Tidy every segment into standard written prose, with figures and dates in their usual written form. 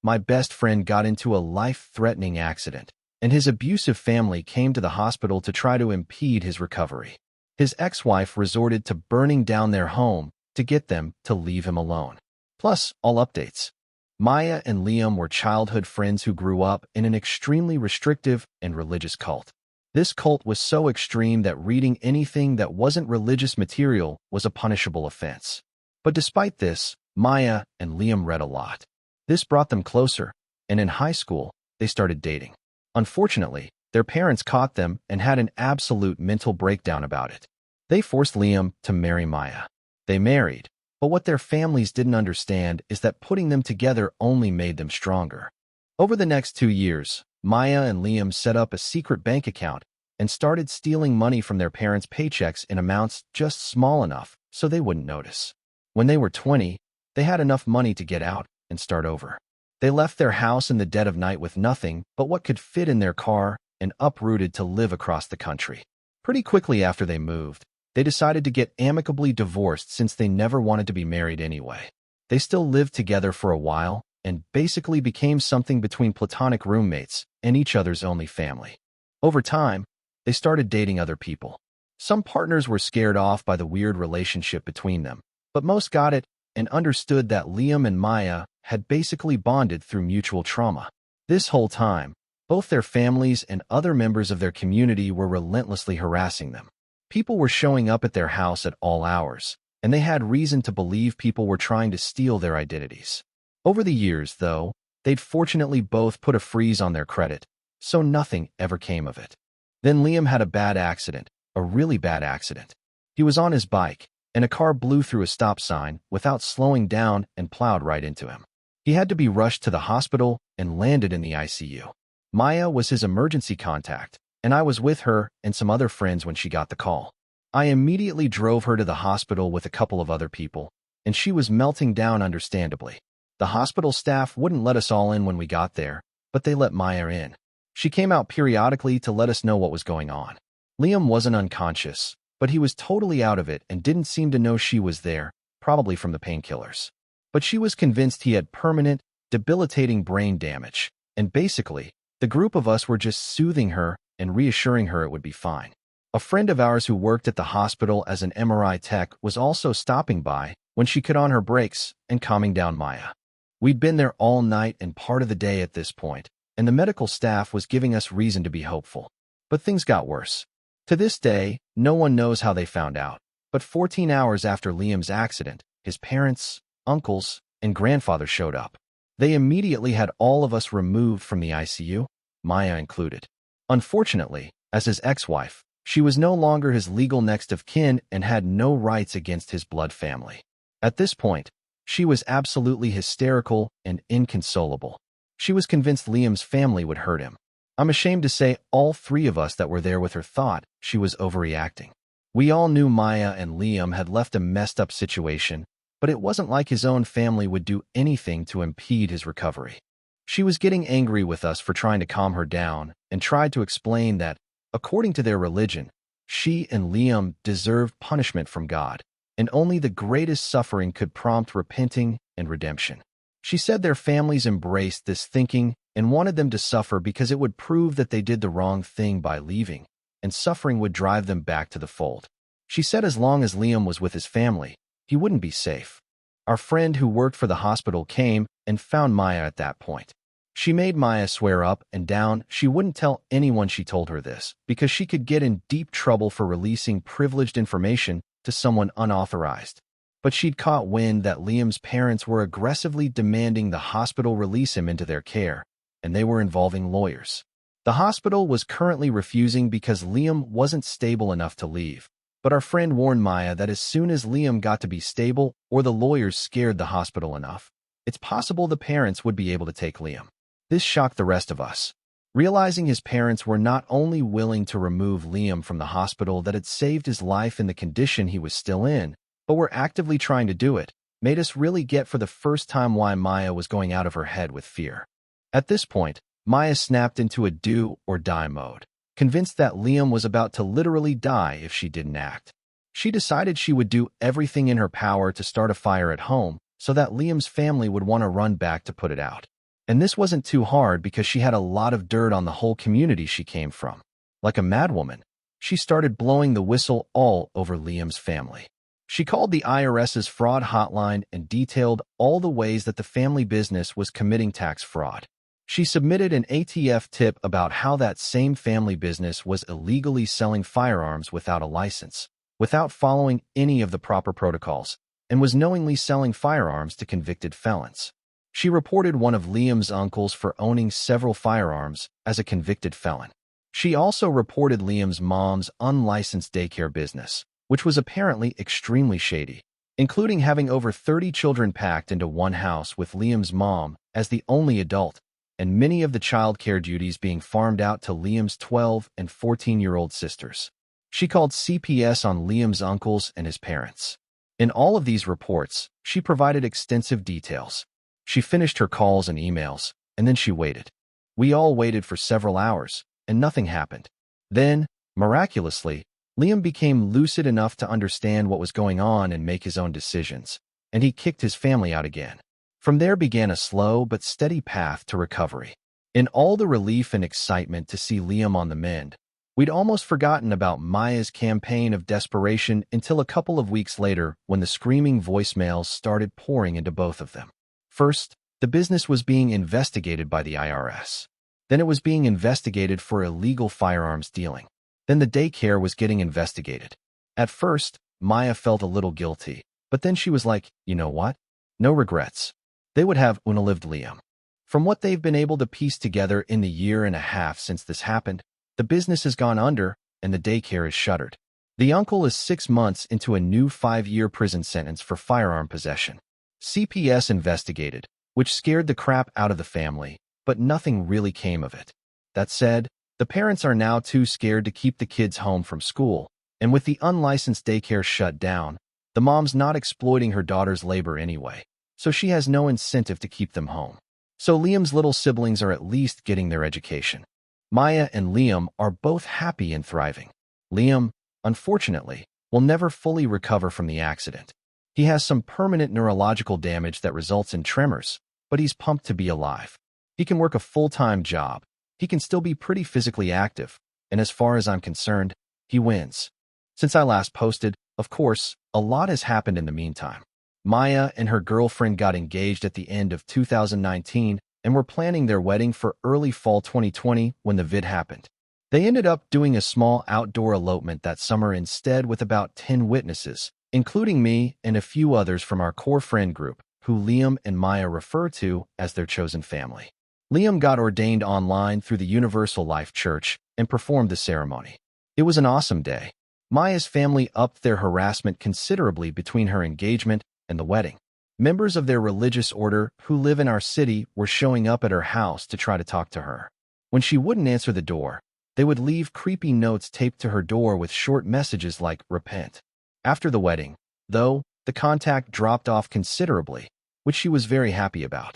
my best friend got into a life-threatening accident, and his abusive family came to the hospital to try to impede his recovery. His ex-wife resorted to burning down their home to get them to leave him alone. Plus, all updates. Maya and Liam were childhood friends who grew up in an extremely restrictive and religious cult. This cult was so extreme that reading anything that wasn't religious material was a punishable offense. But despite this, Maya and Liam read a lot. This brought them closer, and in high school, they started dating. Unfortunately, their parents caught them and had an absolute mental breakdown about it. They forced Liam to marry Maya. They married, but what their families didn't understand is that putting them together only made them stronger. Over the next 2 years, Maya and Liam set up a secret bank account and started stealing money from their parents' paychecks in amounts just small enough so they wouldn't notice. When they were 20, they had enough money to get out and start over. They left their house in the dead of night with nothing but what could fit in their car and uprooted to live across the country. Pretty quickly after they moved, they decided to get amicably divorced since they never wanted to be married anyway. They still lived together for a while and basically became something between platonic roommates and each other's only family. Over time, they started dating other people. Some partners were scared off by the weird relationship between them, but most got it and understood that Liam and Maya had basically bonded through mutual trauma. This whole time, both their families and other members of their community were relentlessly harassing them. People were showing up at their house at all hours, and they had reason to believe people were trying to steal their identities. Over the years, though, they'd fortunately both put a freeze on their credit, so nothing ever came of it. Then Liam had a bad accident, a really bad accident. He was on his bike, and a car blew through a stop sign without slowing down and plowed right into him. He had to be rushed to the hospital and landed in the ICU. Maya was his emergency contact, and I was with her and some other friends when she got the call. I immediately drove her to the hospital with a couple of other people, and she was melting down understandably. The hospital staff wouldn't let us all in when we got there, but they let Maya in. She came out periodically to let us know what was going on. Liam wasn't unconscious, but he was totally out of it and didn't seem to know she was there, probably from the painkillers. But she was convinced he had permanent, debilitating brain damage, and basically, the group of us were just soothing her and reassuring her it would be fine. A friend of ours who worked at the hospital as an MRI tech was also stopping by when she could on her brakes and calming down Maya. We'd been there all night and part of the day at this point, and the medical staff was giving us reason to be hopeful. But things got worse. To this day, no one knows how they found out, but 14 hours after Liam's accident, his parents, uncles, and grandfather showed up. They immediately had all of us removed from the ICU, Maya included. Unfortunately, as his ex-wife, she was no longer his legal next of kin and had no rights against his blood family. At this point, she was absolutely hysterical and inconsolable. She was convinced Liam's family would hurt him. I'm ashamed to say all 3 of us that were there with her thought she was overreacting. We all knew Maya and Liam had left a messed up situation, but it wasn't like his own family would do anything to impede his recovery. She was getting angry with us for trying to calm her down and tried to explain that, according to their religion, she and Liam deserved punishment from God, and only the greatest suffering could prompt repenting and redemption. She said their families embraced this thinking and wanted them to suffer because it would prove that they did the wrong thing by leaving, and suffering would drive them back to the fold. She said as long as Liam was with his family, he wouldn't be safe. Our friend who worked for the hospital came and found Maya at that point. She made Maya swear up and down she wouldn't tell anyone she told her this, because she could get in deep trouble for releasing privileged information to someone unauthorized. But she'd caught wind that Liam's parents were aggressively demanding the hospital release him into their care, and they were involving lawyers. The hospital was currently refusing because Liam wasn't stable enough to leave, but our friend warned Maya that as soon as Liam got to be stable or the lawyers scared the hospital enough, it's possible the parents would be able to take Liam. This shocked the rest of us. Realizing his parents were not only willing to remove Liam from the hospital that had saved his life in the condition he was still in, but were actively trying to do it, made us really get for the first time why Maya was going out of her head with fear. At this point, Maya snapped into a do or die mode, convinced that Liam was about to literally die if she didn't act. She decided she would do everything in her power to start a fire at home so that Liam's family would want to run back to put it out. And this wasn't too hard because she had a lot of dirt on the whole community she came from. Like a madwoman, she started blowing the whistle all over Liam's family. She called the IRS's fraud hotline and detailed all the ways that the family business was committing tax fraud. She submitted an ATF tip about how that same family business was illegally selling firearms without a license, without following any of the proper protocols, and was knowingly selling firearms to convicted felons. She reported one of Liam's uncles for owning several firearms as a convicted felon. She also reported Liam's mom's unlicensed daycare business, which was apparently extremely shady, including having over 30 children packed into one house with Liam's mom as the only adult, and many of the child care duties being farmed out to Liam's 12 and 14-year-old sisters. She called CPS on Liam's uncles and his parents. In all of these reports, she provided extensive details. She finished her calls and emails, and then she waited. We all waited for several hours, and nothing happened. Then, miraculously, Liam became lucid enough to understand what was going on and make his own decisions, and he kicked his family out again. From there began a slow but steady path to recovery. In all the relief and excitement to see Liam on the mend, we'd almost forgotten about Maya's campaign of desperation until a couple of weeks later when the screaming voicemails started pouring into both of them. First, the business was being investigated by the IRS. Then it was being investigated for illegal firearms dealing. Then the daycare was getting investigated. At first, Maya felt a little guilty, but then she was like, you know what? No regrets. They would have unalived Liam. From what they've been able to piece together in the year and a half since this happened, the business has gone under and the daycare is shuttered. The uncle is 6 months into a new 5-year prison sentence for firearm possession. CPS investigated, which scared the crap out of the family, but nothing really came of it. That said, the parents are now too scared to keep the kids home from school, and with the unlicensed daycare shut down, the mom's not exploiting her daughter's labor anyway, so she has no incentive to keep them home. So Liam's little siblings are at least getting their education. Maya and Liam are both happy and thriving. Liam, unfortunately, will never fully recover from the accident. He has some permanent neurological damage that results in tremors, but he's pumped to be alive. He can work a full-time job. He can still be pretty physically active, and as far as I'm concerned, he wins. Since I last posted, of course, a lot has happened in the meantime. Maya and her girlfriend got engaged at the end of 2019 and were planning their wedding for early fall 2020 when the vid happened. They ended up doing a small outdoor elopement that summer instead with about 10 witnesses, including me and a few others from our core friend group, who Liam and Maya refer to as their chosen family. Liam got ordained online through the Universal Life Church and performed the ceremony. It was an awesome day. Maya's family upped their harassment considerably between her engagement and the wedding. Members of their religious order who live in our city were showing up at her house to try to talk to her. When she wouldn't answer the door, they would leave creepy notes taped to her door with short messages like, "Repent." After the wedding, though, the contact dropped off considerably, which she was very happy about.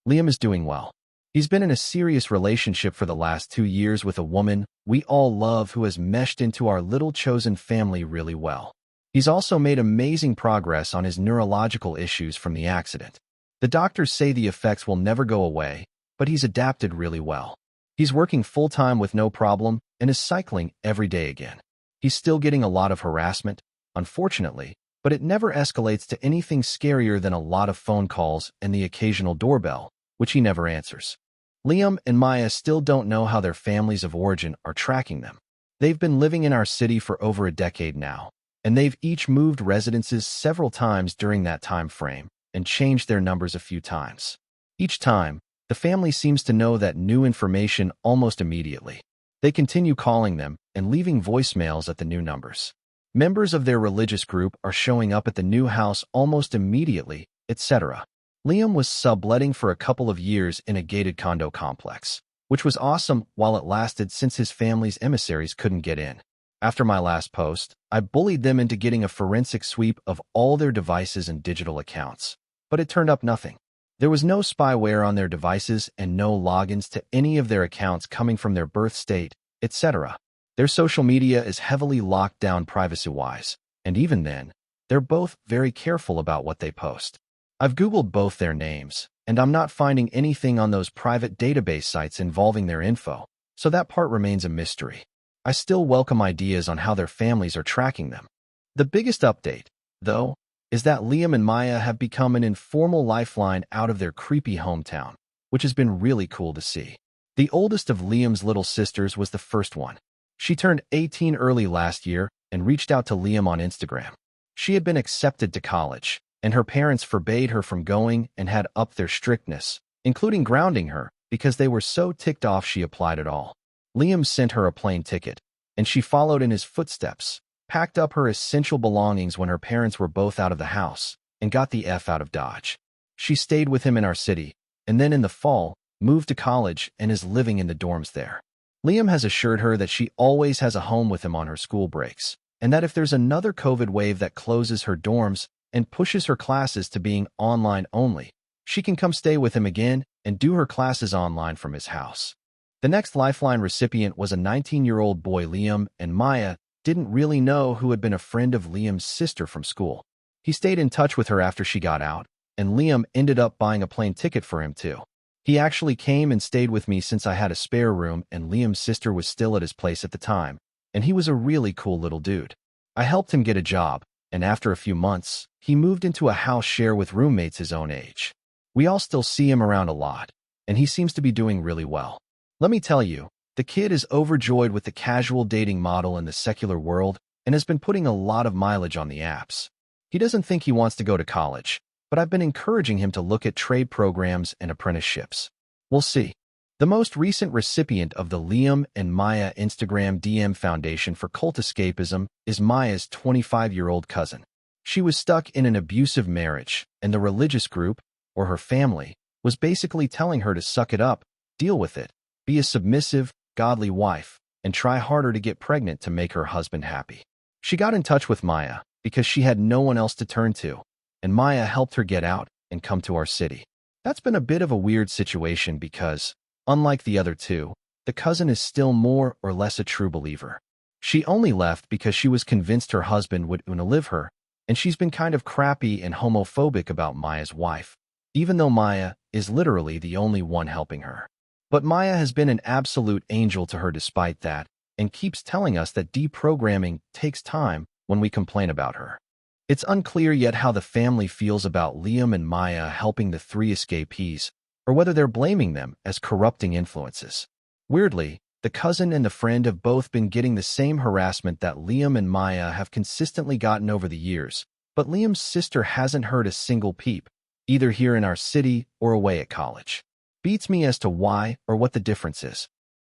Liam is doing well. He's been in a serious relationship for the last 2 years with a woman we all love who has meshed into our little chosen family really well. He's also made amazing progress on his neurological issues from the accident. The doctors say the effects will never go away, but he's adapted really well. He's working full-time with no problem and is cycling every day again. He's still getting a lot of harassment, unfortunately, but it never escalates to anything scarier than a lot of phone calls and the occasional doorbell, which he never answers. Liam and Maya still don't know how their families of origin are tracking them. They've been living in our city for over a decade now, and they've each moved residences several times during that time frame and changed their numbers a few times. Each time, the family seems to know that new information almost immediately. They continue calling them and leaving voicemails at the new numbers. Members of their religious group are showing up at the new house almost immediately, etc. Liam was subletting for a couple of years in a gated condo complex, which was awesome while it lasted since his family's emissaries couldn't get in. After my last post, I bullied them into getting a forensic sweep of all their devices and digital accounts, but it turned up nothing. There was no spyware on their devices and no logins to any of their accounts coming from their birth state, etc. Their social media is heavily locked down privacy-wise, and even then, they're both very careful about what they post. I've Googled both their names, and I'm not finding anything on those private database sites involving their info, so that part remains a mystery. I still welcome ideas on how their families are tracking them. The biggest update, though, is that Liam and Maya have become an informal lifeline out of their creepy hometown, which has been really cool to see. The oldest of Liam's little sisters was the first one. She turned 18 early last year and reached out to Liam on Instagram. She had been accepted to college, and her parents forbade her from going and had upped their strictness, including grounding her, because they were so ticked off she applied at all. Liam sent her a plane ticket, and she followed in his footsteps, packed up her essential belongings when her parents were both out of the house, and got the F out of Dodge. She stayed with him in our city, and then in the fall, moved to college and is living in the dorms there. Liam has assured her that she always has a home with him on her school breaks, and that if there's another COVID wave that closes her dorms and pushes her classes to being online only, she can come stay with him again and do her classes online from his house. The next Lifeline recipient was a 19-year-old boy. Liam and Maya didn't really know who had been a friend of Liam's sister from school. He stayed in touch with her after she got out, and Liam ended up buying a plane ticket for him too. He actually came and stayed with me since I had a spare room and Liam's sister was still at his place at the time, and he was a really cool little dude. I helped him get a job, and after a few months, he moved into a house share with roommates his own age. We all still see him around a lot, and he seems to be doing really well. Let me tell you, the kid is overjoyed with the casual dating model in the secular world and has been putting a lot of mileage on the apps. He doesn't think he wants to go to college, but I've been encouraging him to look at trade programs and apprenticeships. We'll see. The most recent recipient of the Liam and Maya Instagram DM Foundation for Cult Escapism is Maya's 25-year-old cousin. She was stuck in an abusive marriage, and the religious group, or her family, was basically telling her to suck it up, deal with it, be a submissive, godly wife, and try harder to get pregnant to make her husband happy. She got in touch with Maya because she had no one else to turn to, and Maya helped her get out and come to our city. That's been a bit of a weird situation because, unlike the other two, the cousin is still more or less a true believer. She only left because she was convinced her husband would unalive her, and she's been kind of crappy and homophobic about Maya's wife, even though Maya is literally the only one helping her. But Maya has been an absolute angel to her despite that, and keeps telling us that deprogramming takes time when we complain about her. It's unclear yet how the family feels about Liam and Maya helping the three escapees, or whether they're blaming them as corrupting influences. Weirdly, the cousin and the friend have both been getting the same harassment that Liam and Maya have consistently gotten over the years, but Liam's sister hasn't heard a single peep, either here in our city or away at college. Beats me as to why or what the difference is.